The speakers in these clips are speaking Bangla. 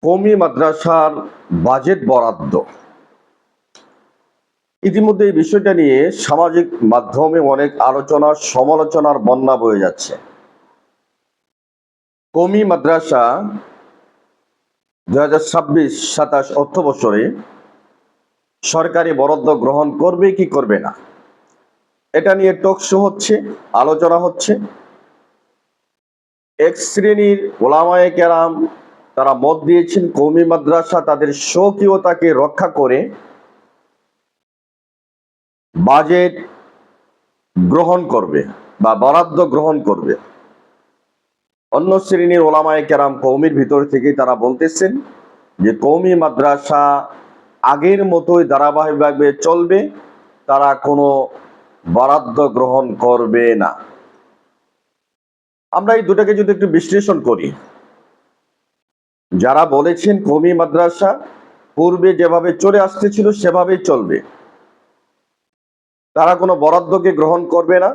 কওমি মাদ্রাসার বাজেট বরাদ্দ। ইতিমধ্যে এই বিষয়টা নিয়ে সামাজিক মাধ্যমে অনেক আলোচনা সমালোচনার বন্যা বয়ে যাচ্ছে। কওমি মাদ্রাসা 2026-27 অর্থ বছরে সরকারি বরাদ্দ গ্রহণ করবে কি করবে না, এটা নিয়ে টক শো হচ্ছে, আলোচনা হচ্ছে। এক শ্রেণীর ওলামায়ে কেরাম তারা মত দিয়েছেন কওমি মাদ্রাসা তাদের স্বকীয়তাকে রক্ষা করে বাজেট গ্রহণ করবে বা বরাদ্দ গ্রহণ করবে। অন্য শ্রেণীর ওলামায়ে কেরাম কওমির ভিতর থেকে তারা বলতেছেন যে কওমি মাদ্রাসা আগের মতোই ধারাবাহিকভাবে চলবে, তারা কোনো বরাদ্দ গ্রহণ করবে না। আমরা এই দুটাকে যদি একটু বিশ্লেষণ করি, যারা বলেছেন কওমি মাদ্রাসা পূর্বে যেভাবে চলে আসতেছিল সেভাবেই চলবে, তারা কোনো বরাদ্দকে গ্রহণ করবে না,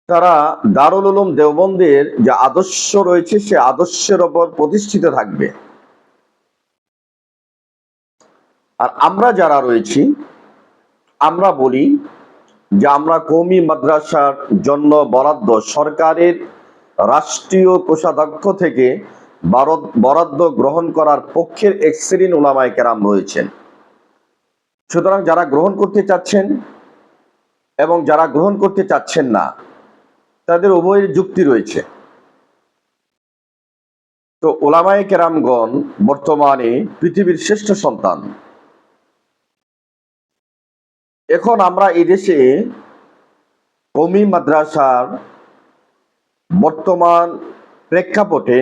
তারা দারুল উলুম দেওবন্দের যে আদর্শ রয়েছে সে আদর্শের ওপর প্রতিষ্ঠিত থাকবে। আর আমরা যারা রয়েছি আমরা বলি যে আমরা কওমি মাদ্রাসার জন্য বরাদ্দ সরকারের রাষ্ট্রীয় কোষাধ্যক্ষ থেকে বরাদ্দ গ্রহণ করার পক্ষের এক শ্রেণীর উলামায়ে কেরাম রয়েছেন। সুতরাং যারা গ্রহণ করতে চাচ্ছেন এবং যারা গ্রহণ করতে চাচ্ছেন না, তাদের উভয়ের যুক্তি রয়েছে। তো উলামায়ে কেরামগণ বর্তমানে পৃথিবীর শ্রেষ্ঠ সন্তান। এখন আমরা এই দেশে কওমি মাদ্রাসার বর্তমান প্রেক্ষাপটে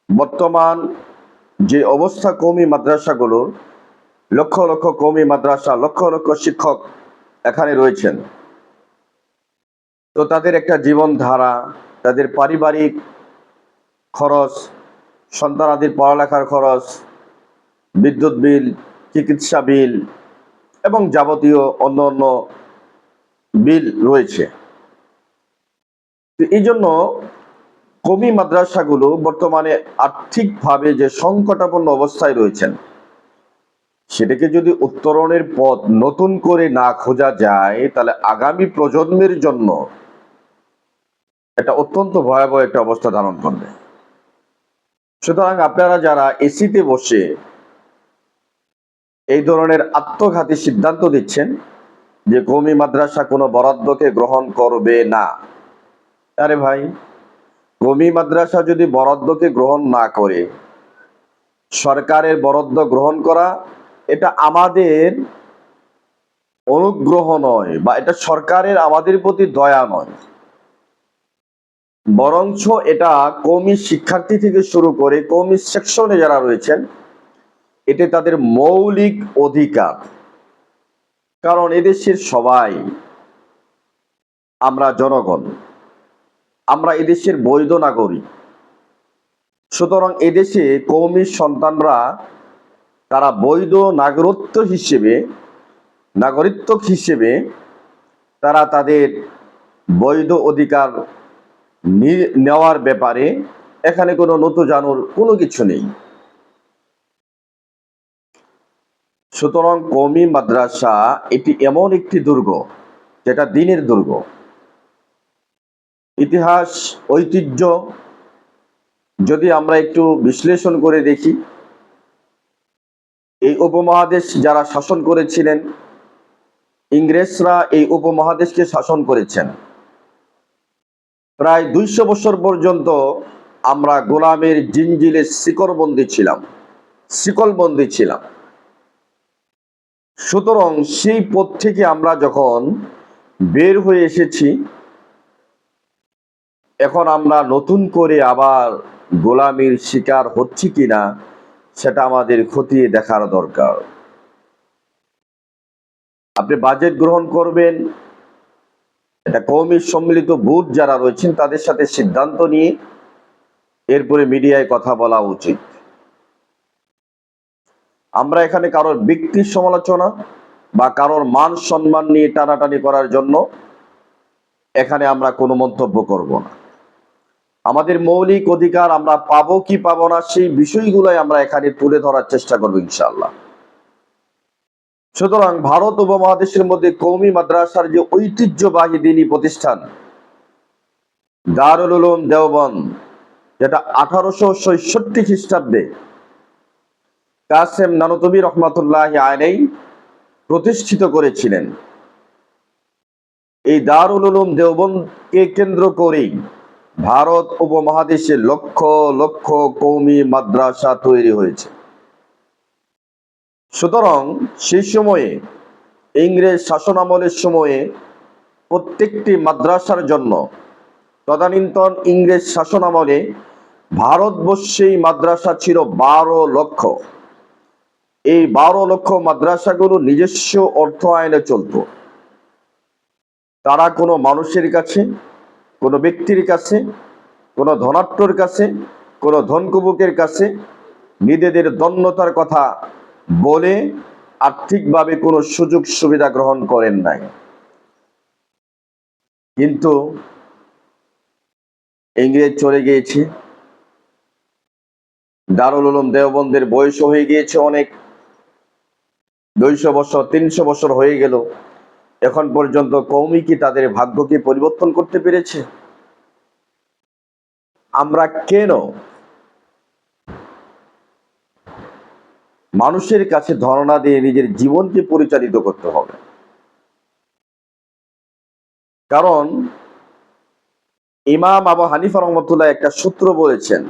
বর্তমান যে অবস্থা কওমি মাদ্রাসাগুলোর, লক্ষ লক্ষ কওমি মাদ্রাসা, লক্ষ লক্ষ শিক্ষক এখানে রয়েছেন। তো তাদের একটা জীবনধারা, তাদের পারিবারিক খরচ, সন্তানাদির পড়ালেখার খরচ, বিদ্যুৎ বিল, চিকিৎসা বিল এবং যাবতীয় অন্য অন্য বিল রয়েছে। এই জন্য কওমি মাদ্রাসাগুলো বর্তমানে আর্থিকভাবে যে সংকটাপন্ন অবস্থায় রয়েছেন, সেটাকে যদি উত্তরণের পথ নতুন করে না খোঁজা যায়, তাহলে আগামী প্রজন্মের জন্য এটা অত্যন্ত ভয়াবহ একটা অবস্থা ধারণ করবে। সুতরাং আপনারা যারা এসিতে বসে এই ধরনের আত্মঘাতী সিদ্ধান্ত দিচ্ছেন যে কওমি মাদ্রাসা কোনো বরাদ্দকে গ্রহণ করবে না, আরে ভাই, কওমি মাদ্রাসা যদি বরাদ্দকে গ্রহণ না করে, সরকারের বরাদ্দ গ্রহণ করা এটা আমাদের অনুগ্রহ নয়, বা এটা সরকারের আমাদের প্রতি দয়া নয়, বরঞ্চ এটা কওমি শিক্ষার্থী থেকে শুরু করে কওমি সেকশনে যারা রয়েছেন, এটা তাদের মৌলিক অধিকার। কারণ এদেশের সবাই আমরা জনগণ, আমরা এদেশের বৈধ নাগরিক। সুতরাং এদেশে কওমি সন্তানরা তারা বৈধ নাগরিকত্ব হিসেবে তারা তাদের বৈধ অধিকার নেওয়ার ব্যাপারে এখানে কোনো নতুজানুর কোনো কিছু নেই। সুতরাং কওমি মাদ্রাসা এটি এমন একটি দুর্গ যেটা দ্বীনের দুর্গ। ইতিহাস, ঐতিহ্য যদি আমরা একটু বিশ্লেষণ করে দেখি, এই উপমহাদেশ যারা শাসন করেছিলেন, ইংরেজরা এই উপমহাদেশকে শাসন করেছেন। প্রায় 200 বছর পর্যন্ত আমরা গোলামের জিঞ্জিলে শিকলবন্দি ছিলাম। সুতরাং সেই পথ থেকে আমরা যখন বের হয়ে এসেছি, এখন আমরা নতুন করে আবার গোলামির শিকার হচ্ছি কিনা সেটা আমাদের খতিয়ে দেখার দরকার। আপনি বাজেট গ্রহণ করবেন, এটা কওমি সম্মিলিত বোর্ড যারা রয়েছেন তাদের সাথে সিদ্ধান্ত নিয়ে এরপরে মিডিয়ায় কথা বলা উচিত। আমরা এখানে কারোর ব্যক্তির সমালোচনা বা কারোর মান সম্মান নিয়ে টানাটানি করার জন্য এখানে আমরা কোনো মন্তব্য করব না। আমাদের মৌলিক অধিকার আমরা পাবো কি পাবো না সেই বিষয়গুলোই আমরা এখানে তুলে ধরার চেষ্টা করবো ইনশাআল্লাহ। সুতরাং ভারত উপমহাদেশের মধ্যে কওমি মাদ্রাসার যে ঐতিহ্যবাহী দ্বীনি প্রতিষ্ঠান দারুল উলুম দেওবন্দ, যেটা 1866 খ্রিস্টাব্দে কাসেম নানুতুবি রহমাতুল্লাহ আলাইহি প্রতিষ্ঠিত করেছিলেন, এই দারুল উলুম দেওবন্দকে কেন্দ্র করেই ভারত উপমহাদেশে লক্ষ লক্ষ কওমি মাদ্রাসা তৈরি হয়েছে। সুতরাং সেই সময়ে ইংরেজ শাসনামলের সময়ে প্রত্যেকটি মাদ্রাসার জন্য, তদানীন্তন ইংরেজ শাসনামলে ভারতবর্ষেই মাদ্রাসা ছিল 12 লক্ষ। এই 12 লক্ষ মাদ্রাসাগুলো নিজস্ব অর্থায়নে চলত। তারা কোনো মানুষের কাছে, কোনো ব্যক্তির কাছে, কোনো ধনাঢ্যর কাছে, কোনো ধনকুবুকের কাছে নিজেদের দন্যতার কথা বলে আর্থিকভাবে কোনো সুযোগ সুবিধা গ্রহণ করেন নাই। কিন্তু ইংরেজ চলে গিয়েছে, দারুল উলুম দেওবন্দের বয়স হয়ে গিয়েছে অনেক, 200 বছর 300 বছর হয়ে গেল। এখন পর্যন্ত কওমি কি তাদের ভাগ্যকে পরিবর্তন করতে পেরেছে? আমরা কেন মানুষের কাছে ধর্ণা দিয়ে নিজের জীবনকে পরিচালিত করতে হবে? কারণ ইমাম আবু হানিফা রহমতুল্লাহ একটা সূত্র বলেছেন,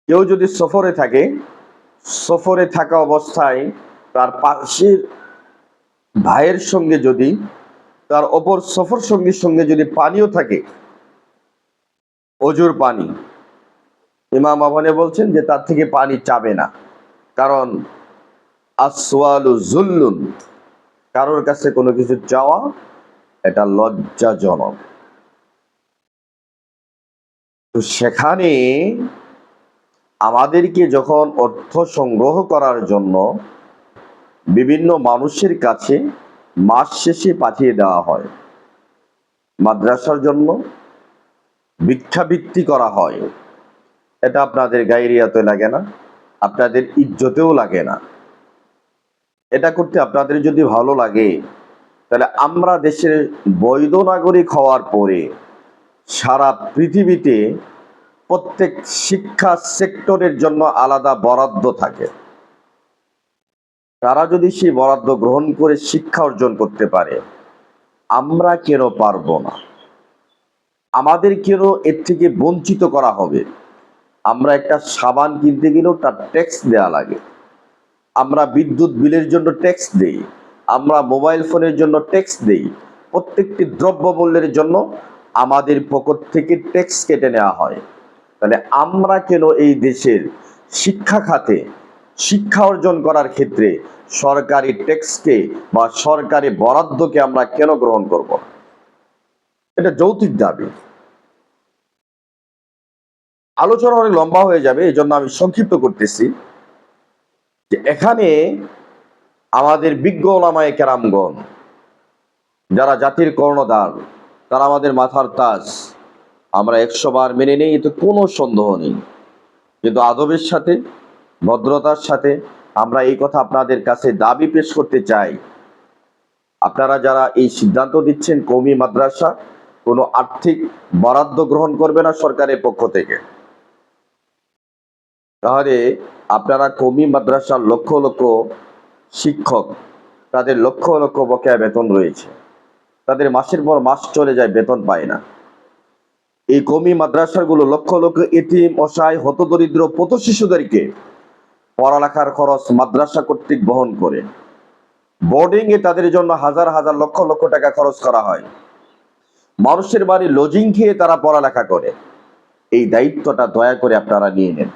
কেউ যদি সফরে থাকে, সফরে থাকা অবস্থায় তার পাশের ভাইয়ের সঙ্গে যদি তার অপর সফর সঙ্গীর সঙ্গে যদি পানিও থাকে, অজুর পানি, ইমাম আবু হানিফা বলছেন যে তার থেকে পানি চাবে না। কারণ আসওয়ালু জুল্লুন, কারোর কাছে কোনো কিছু চাওয়া এটা লজ্জাজনক। তো সেখানে আমাদেরকে যখন অর্থ সংগ্রহ করার জন্য বিভিন্ন মানুষের কাছে মাস শেষে পাঠিয়ে দেওয়া হয়, মাদ্রাসার জন্য ভিক্ষাবৃত্তি করা হয়, এটা আপনাদের গায়রিয়াতে লাগে না, আপনাদের ইজ্জতেও লাগে না। এটা করতে আপনাদের যদি ভালো লাগে, তাহলে আমরা দেশের বৈধ নাগরিক হওয়ার পরে সারা পৃথিবীতে প্রত্যেক শিক্ষা সেক্টরের জন্য আলাদা বরাদ্দ থাকে। তারা যদি সেই বরাদ্দ গ্রহণ করে শিক্ষা অর্জন করতে পারে, আমরা কেন পারবো না? আমাদের কেন এর থেকে বঞ্চিত করা হবে? আমরা একটা সাবান কিনতে গেলেও তার ট্যাক্স দেওয়া লাগে, আমরা বিদ্যুৎ বিলের জন্য ট্যাক্স দেই, আমরা মোবাইল ফোনের জন্য ট্যাক্স দেই, প্রত্যেকটি দ্রব্যমূল্যের জন্য আমাদের পকেট থেকে ট্যাক্স কেটে নেওয়া হয়। তাহলে আমরা কেন এই দেশের শিক্ষা খাতে শিক্ষা অর্জন করার ক্ষেত্রে সরকারি ট্যাক্সকে বা সরকারি বরাদ্দকে আমরা কেন গ্রহণ করব? এটা যৌক্তিক দাবি। আলোচনা অনেক লম্বা হয়ে যাবে, এই জন্য আমি সংক্ষিপ্ত করতেছি যে এখানে আমাদের বিজ্ঞ ওলামায়ে কেরামগণ, যারা জাতির কর্ণধার, তারা আমাদের মাথার তাজ, আমরা 100 বার মেনে নেই, এতে কোনো সন্দেহ নেই। কিন্তু আদবের সাথে, ভদ্রতার সাথে আমরা এই কথা আপনাদের কাছে দাবি পেশ করতে চাই, আপনারা যারা এই সিদ্ধান্ত দিচ্ছেন কওমি মাদ্রাসা কোনো আর্থিক বরাদ্দ গ্রহণ করবে না সরকারের পক্ষ থেকে, তাহলে আপনারা কওমি মাদ্রাসার লক্ষ লক্ষ শিক্ষক, তাদের লক্ষ লক্ষ বকেয়া বেতন রয়েছে, তাদের মাসের পর মাস চলে যায়, বেতন পায় না। এই কওমি মাদ্রাসাগুলো লক্ষ লক্ষ এতিম, অসহায়, হতদরিদ্র, পথ শিশুদেরকে পড়ালেখার খরচ মাদ্রাসা কর্তৃক বহন করে। বোর্ডিং এ তাদের জন্য হাজার হাজার লক্ষ লক্ষ টাকা খরচ করা হয়। মানুষের বাড়ি লজিং খেয়ে তারা পড়ালেখা করে। এই দায়িত্বটা দয়া করে আপনারা নিয়ে নেন।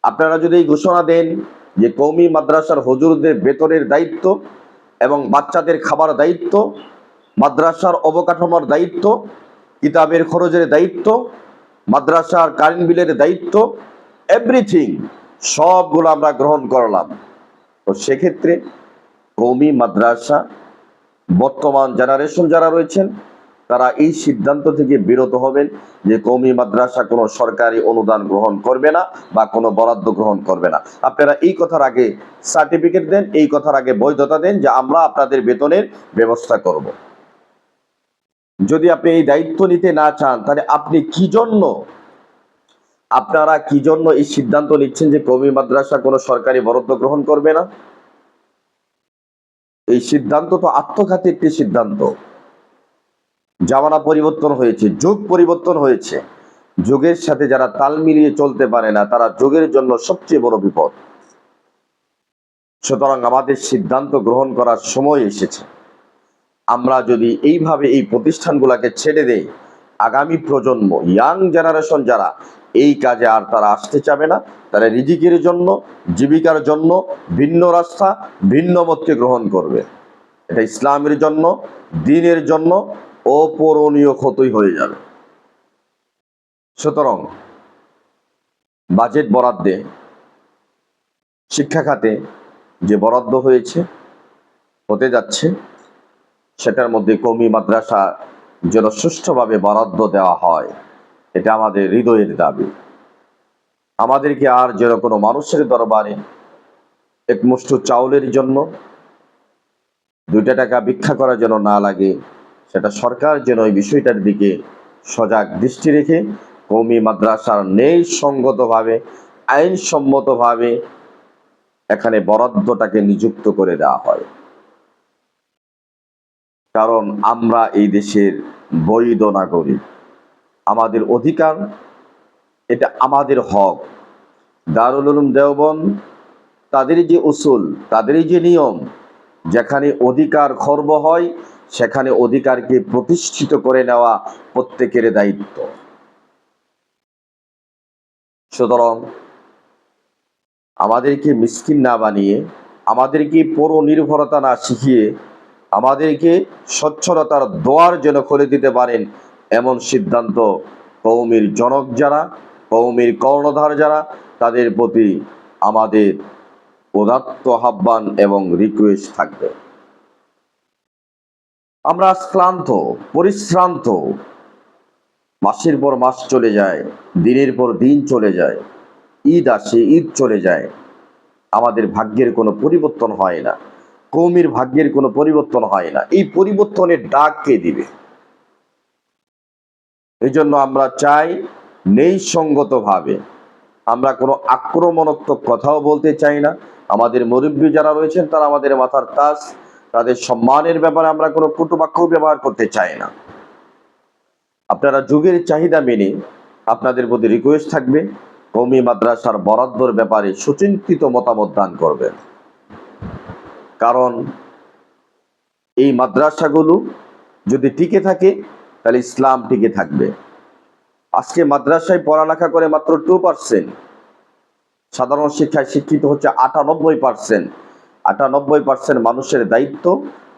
আপনারা যদি এই ঘোষণা দেন যে কওমি মাদ্রাসার হুজুরদের বেতনের দায়িত্ব এবং বাচ্চাদের খাবার দায়িত্ব, মাদ্রাসার অবকাঠামোর দায়িত্ব, কিতাবের খরচের দায়িত্ব, মাদ্রাসার কারেন্ট বিলের দায়িত্ব, এভরিথিং সবগুলো আমরা গ্রহণ করলাম, তো সেক্ষেত্রে কওমি মাদ্রাসা বর্তমান জেনারেশন যারা রয়েছেন তারা এই সিদ্ধান্ত থেকে বিরত হবেন যে কওমি মাদ্রাসা কোনো সরকারি অনুদান গ্রহণ করবে না বা কোনো বরাদ্দ গ্রহণ করবে না। আপনারা এই কথার আগে সার্টিফিকেট দেন, এই কথার আগে বৈধতা দেন যে আমরা আপনাদের বেতনের ব্যবস্থা করব। যদি আপনি এই দায়িত্ব নিতে না চান, তাহলে আপনি আপনারা কি জন্য এই সিদ্ধান্ত নিচ্ছেন যে কওমি মাদ্রাসা কোনো সরকারি বরাদ্দ গ্রহণ করবে না? এই সিদ্ধান্ত তো আত্মঘাতী একটি সিদ্ধান্ত। জামানা পরিবর্তন হয়েছে, যুগ পরিবর্তন হয়েছে। যুগের সাথে যারা তাল মিলিয়ে চলতে পারে না, তারা যুগের জন্য সবচেয়ে বড় বিপদ। সুতরাং আমাদের সিদ্ধান্ত গ্রহণ করার সময় এসেছে। আমরা যদি এইভাবে এই প্রতিষ্ঠানগুলোকে ছেড়ে দেই, আগামী প্রজন্ম, ইয়াং জেনারেশন যারা, এই কাজে আর তারা আসতে চাবে না। তারা রিজিকের জন্য, জীবিকার জন্য ভিন্ন রাস্তা, ভিন্ন মতকে গ্রহণ করবে। এটা ইসলামের জন্য, দ্বীনের জন্য অপূরণীয় ক্ষতি হয়ে যাবে। সুতরাং বাজেট বরাদ্দে, শিক্ষা খাতে যে বরাদ্দ হতে যাচ্ছে, সেটার মধ্যে কওমি মাদ্রাসা যেন সুষ্ঠুভাবে বরাদ্দ দেওয়া হয়, এটা আমাদের হৃদয়ের দাবি। আমাদেরকে আর যেন কোনো মানুষের দরবারে এক মুষ্টি চাউলের জন্য 2 টাকা ভিক্ষা করা যেন না লাগে, সেটা সরকার যেন এই বিষয়টার দিকে সজাগ দৃষ্টি রেখে কওমি মাদ্রাসার ন্যায়সঙ্গতভাবে, আইনসম্মতভাবে এখানে বরাদ্দটাকে নিযুক্ত করে দেওয়া হয়। কারণ আমরা এই দেশের বৈধ নাগরিক, আমাদের অধিকার, এটা আমাদের হক। দারুল উলুম দেওবন্দ, তাদের যে উসুল, তাদের যে নিয়ম, যেখানে অধিকার খর্ব হয় সেখানে অধিকারকে প্রতিষ্ঠিত করে নেওয়া প্রত্যেকের দায়িত্ব। সুতরাং আমাদেরকে মিসকিন না বানিয়ে, আমাদেরকে পরনির্ভরতা না শিখিয়ে, আমাদেরকে স্বচ্ছলতার দোয়ার যেন খুলে দিতে পারেন এমন সিদ্ধান্ত কওমির জনক যারা, কওমির কর্ণধার যারা, তাদের প্রতি আমাদের উদাত্ত আহ্বান এবং রিকোয়েস্ট থাকবে। আমরা ক্লান্ত, পরিশ্রান্ত, মাসের পর মাস চলে যায়, দিনের পর দিন চলে যায়, ঈদ আসে, ঈদ চলে যায়, আমাদের ভাগ্যের কোনো পরিবর্তন হয় না, কওমির ভাগ্যের কোনো পরিবর্তন হয় না। এই পরিবর্তনের ডাক কে দিবে? এই জন্য আমরা চাই ন্যায়সঙ্গতভাবে, আমরা কোনো আক্রমণাত্মক কথাও বলতে চাই না। আমাদের মুরব্বী যারা রয়েছেন তারা আমাদের মাথার তাজ, তাদের সম্মানের ব্যাপারে আমরা কোনো কটুবাক্য ব্যবহার করতে চাই না। আপনারা যুগের চাহিদা মেনে, আপনাদের প্রতি রিকোয়েস্ট থাকবে কওমি মাদ্রাসার বরাদ্দর ব্যাপারে সুচিন্তিত মতামত দান করবেন। কারণ এই মাদ্রাসাগুলো যদি টিকে থাকে, তাহলে ইসলাম টিকে থাকবে। আজকে মাদ্রাসায় পড়ালেখা করে মাত্র 2%, সাধারণ শিক্ষায় শিক্ষিত হচ্ছে 98%। 98% মানুষের দায়িত্ব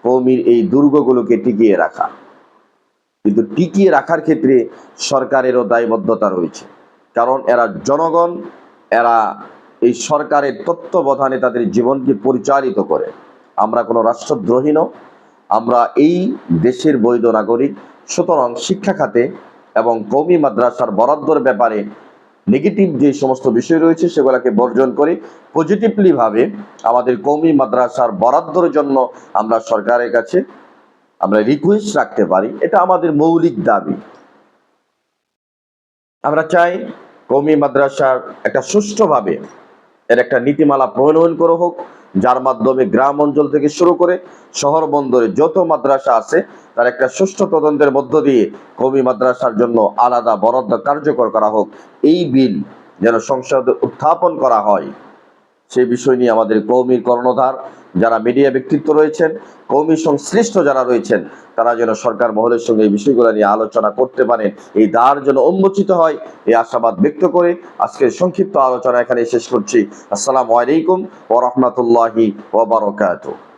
কওমির এই দুর্গগুলোকে টিকিয়ে রাখা। কিন্তু টিকিয়ে রাখার ক্ষেত্রে সরকারেরও দায়বদ্ধতা রয়েছে। কারণ এরা জনগণ, এরা এই সরকারের তত্ত্বাবধানে তাদের জীবনকে পরিচালিত করে। আমরা কোনো রাষ্ট্রদ্রোহী নই, আমরা এই দেশের বৈধ নাগরিক। সুতরাং শিক্ষা খাতে এবং কওমি মাদ্রাসার বরাদ্দর ব্যাপারে নেগেটিভ যে সমস্ত বিষয় রয়েছে সেগুলোকে বর্জন করে পজিটিভলি ভাবে আমাদের কওমি মাদ্রাসার বরাদ্দর জন্য আমরা সরকারের কাছে আমরা রিকোয়েস্ট রাখতে পারি। এটা আমাদের মৌলিক দাবি। আমরা চাই কওমি মাদ্রাসার একটা সুষ্ঠুভাবে এর একটা নীতিমালা প্রণয়ন করা হোক, যার মাধ্যমে গ্রাম অঞ্চল থেকে শুরু করে শহর বন্দরে যত মাদ্রাসা আছে তার একটা সুষ্ঠু তদন্তের মধ্য দিয়ে কওমি মাদ্রাসার জন্য আলাদা বরাদ্দ কার্যকর করা হোক। এই বিল যেন সংসদে উত্থাপন করা হয়, সেই বিষয় নিয়ে আমাদের কওমির কর্ণধার যারা মিডিয়া ব্যক্তিত্ব রয়েছেন, কওমি সংশ্লিষ্ট যারা রয়েছেন, তারা যেন সরকার মহলের সঙ্গে এই বিষয়গুলো নিয়ে আলোচনা করতে পারেন, এই দ্বার যেন উন্মোচিত হয়, এই আশাবাদ ব্যক্ত করে আজকের সংক্ষিপ্ত আলোচনা এখানে শেষ করছি। আসসালামু আলাইকুম ওয়া রাহমাতুল্লাহি ওয়া বারাকাতুহু।